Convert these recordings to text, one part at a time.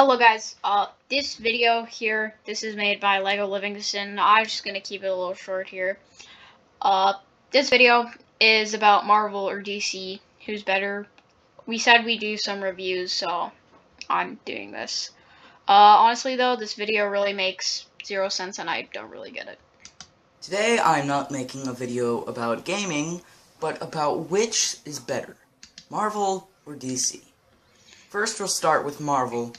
Hello guys, this video here, this is made by Lego Livingston. I'm just gonna keep it a little short here. This video is about Marvel or DC, who's better. We said we'd do some reviews, so I'm doing this. Honestly though, this video really makes 0 sense and I don't really get it. Today I'm not making a video about gaming, but about which is better, Marvel or DC. First we'll start with Marvel,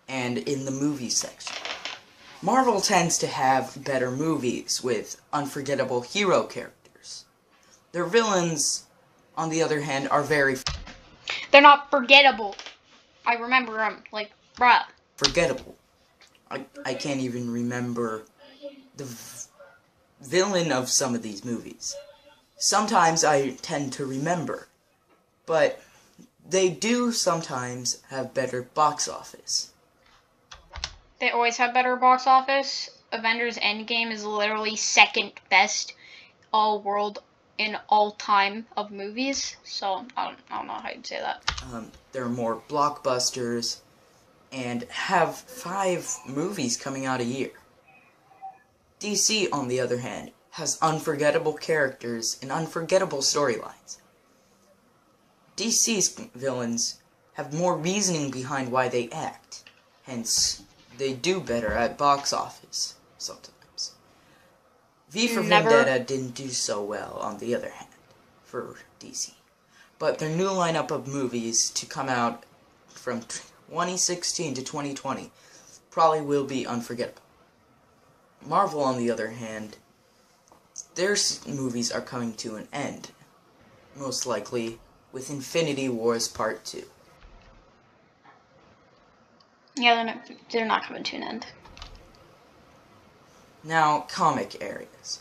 and in the movie section. Marvel tends to have better movies with unforgettable hero characters. Their villains, on the other hand, are very They're not forgettable. I remember them, like, bruh. forgettable. I can't even remember the villain of some of these movies. Sometimes I tend to remember, but they do sometimes have better box office. They always have better box office. Avengers Endgame is literally second best all world in all time of movies. So I don't know how you'd say that. There are more blockbusters and have 5 movies coming out a year. DC, on the other hand, has unforgettable characters and unforgettable storylines. DC's villains have more reasoning behind why they act, hence they do better at box office sometimes. V for Vendetta didn't do so well, on the other hand, for DC. But their new lineup of movies to come out from 2016 to 2020 probably will be unforgettable. Marvel, on the other hand, their movies are coming to an end, most likely with Infinity Wars Part 2. Yeah, they're not coming to an end. Now, comic areas.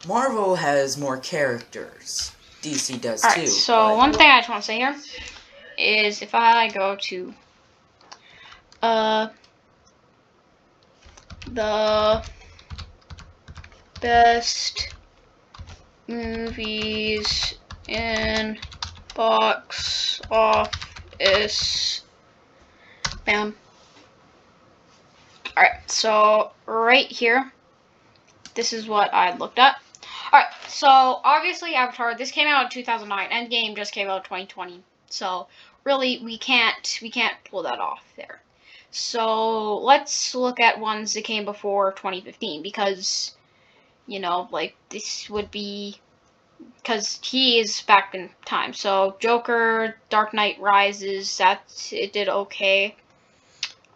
Marvel has more characters. DC does too. Alright, so one thing I just want to say here is if I go to the best movies in box office. Bam. Alright, so right here, this is what I looked at. Alright, so obviously Avatar, this came out in 2009. Endgame just came out in 2020. So really, we can't pull that off there. So let's look at ones that came before 2015 because, you know, like this would be, because he is back in time. So Joker, Dark Knight Rises, it did okay.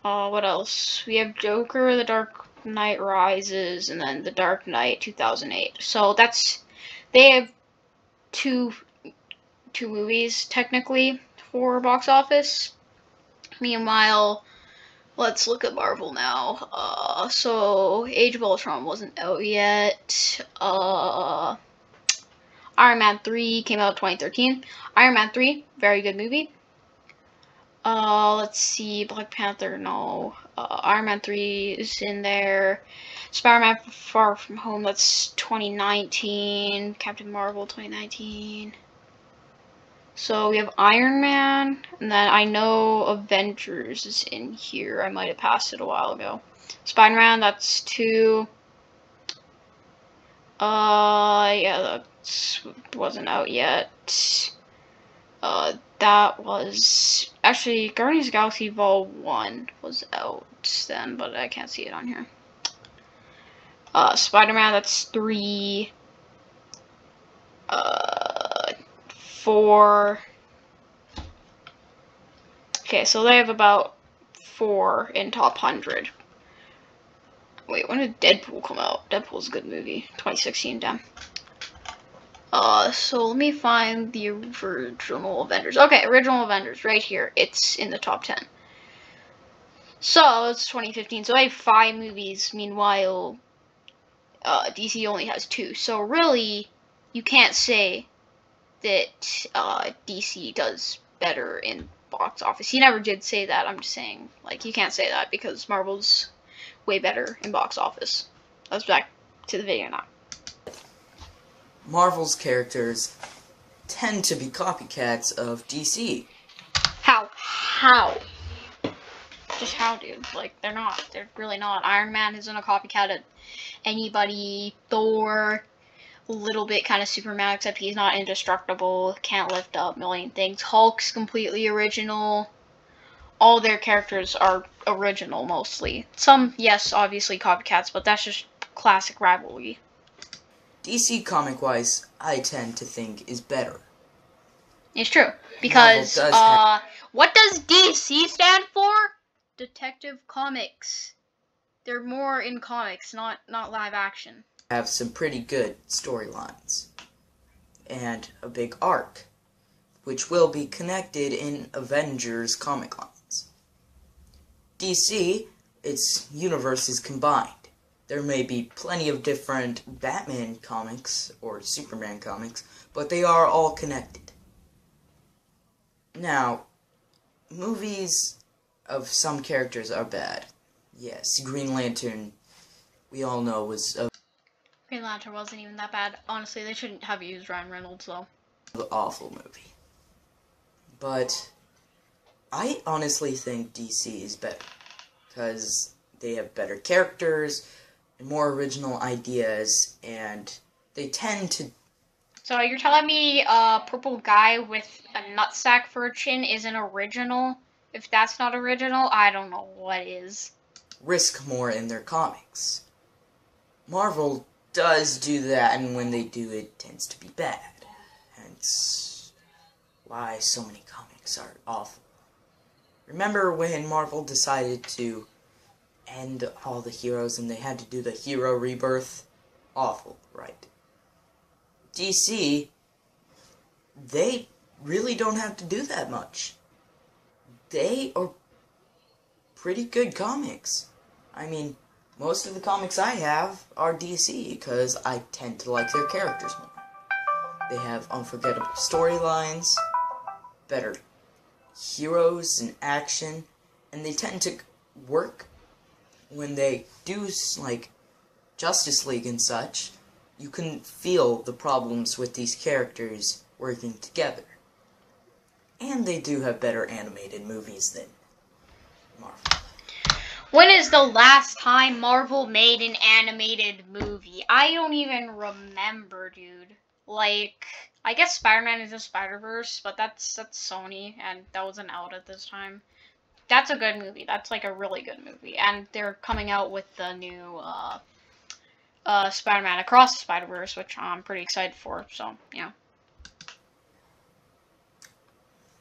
What else? We have Joker, The Dark Knight Rises, and then The Dark Knight 2008. So they have two movies technically for box office. Meanwhile, let's look at Marvel now. So Age of Ultron wasn't out yet. Iron Man 3 came out in 2013. Iron Man 3, very good movie. Let's see, Black Panther, no. Iron Man 3 is in there. Spider-Man Far From Home, that's 2019. Captain Marvel, 2019. So we have Iron Man, and then I know Avengers is in here. I might have passed it a while ago. Spider-Man, that's 2. Yeah, that wasn't out yet. That was actually Guardians of the Galaxy Vol 1 was out then, but I can't see it on here. Spider-Man, that's 3. 4. Okay, so they have about 4 in top 100. Wait, when did Deadpool come out? Deadpool's a good movie. 2016, damn. So let me find the original Avengers. Okay, original Avengers, right here. It's in the top 10. So, it's 2015. So I have 5 movies. Meanwhile, DC only has 2. So really, you can't say that DC does better in box office. He never did say that. I'm just saying, like, you can't say that because Marvel's way better in box office. Let's back to the video now. Marvel's characters tend to be copycats of DC. How? just how, dude. Like, they're not. They're really not. Iron Man isn't a copycat of anybody. Thor, a little bit kind of Superman, except he's not indestructible. Can't lift up a million things. Hulk's completely original. All their characters are original, mostly. Some, yes, obviously copycats, but that's just classic rivalry. DC comic-wise, I tend to think is better. It's true, because, what does DC stand for? Detective Comics. They're more in comics, not live action. Have some pretty good storylines. And a big arc, which will be connected in Avengers comic lines. DC, its universes combined. There may be plenty of different Batman comics or Superman comics, but they are all connected. Now, movies of some characters are bad. Yes, Green Lantern, we all know, was a Green Lantern wasn't even that bad. Honestly, they shouldn't have used Ryan Reynolds, though. awful movie. But I honestly think DC is better, because they have better characters, and more original ideas, and they tend to... So you're telling me a purple guy with a nutsack for a chin isn't original? If that's not original, I don't know what is. risk more in their comics. Marvel does do that, and when they do, it tends to be bad. Hence why so many comics are awful. Remember when Marvel decided to end all the heroes and they had to do the hero rebirth? Awful, right? DC, they really don't have to do that much. They are pretty good comics. I mean, most of the comics I have are DC because I tend to like their characters more. They have unforgettable storylines, better heroes and action, and they tend to work when they do, like, Justice League and such. You can feel the problems with these characters working together. And they do have better animated movies than Marvel. When is the last time Marvel made an animated movie? I don't even remember, dude. Like, I guess Spider-Man is a Spider-Verse, but that's Sony, and that wasn't out at this time. That's a good movie. That's, like, a really good movie. And they're coming out with the new, Spider-Man Across the Spider-Verse, which I'm pretty excited for, so, yeah.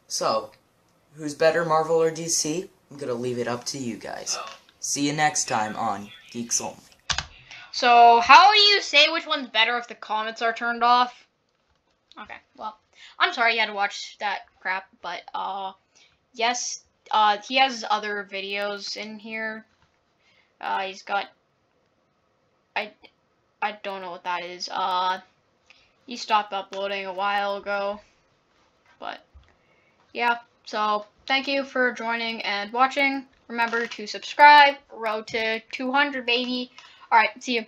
So, who's better, Marvel or DC? I'm gonna leave it up to you guys. See you next time on Geeks Only. So, how do you say which one's better if the comments are turned off? Okay, well, I'm sorry you had to watch that crap, but, yes, he has other videos in here. He's got, I don't know what that is. He stopped uploading a while ago, but, yeah, so, thank you for joining and watching. Remember to subscribe. Road to 200, baby. Alright, see you.